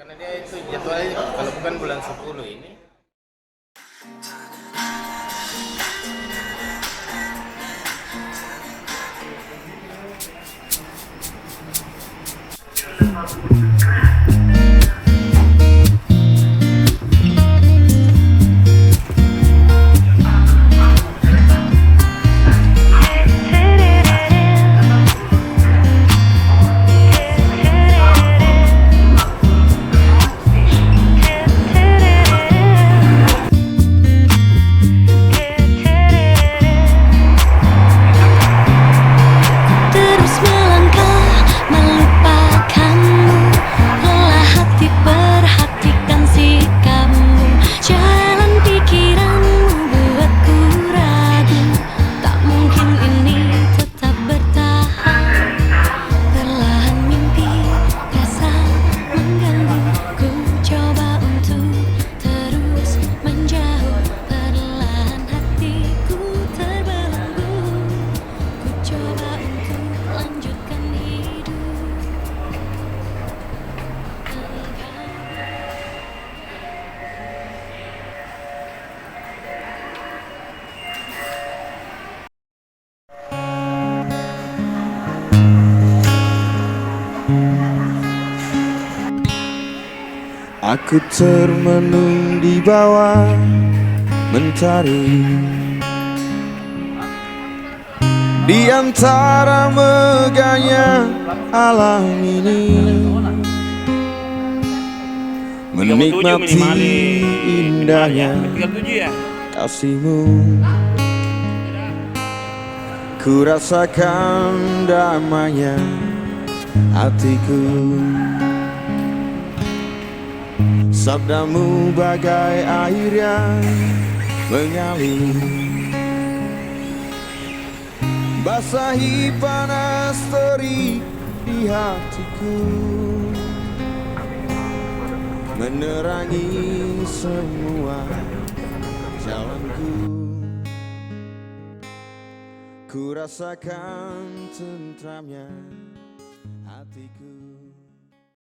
Karena dia itu jadwalnya kalau bukan bulan 10 ini. Aku termenung di bawah mentari, di antara megahnya alam ini, menikmati indahnya kasihmu. Ku rasakan damainya hatiku. Sabdamu bagai air yang mengalir, basahi panas terik di hatiku, menerangi semua jalanku. Ku rasakan tentramnya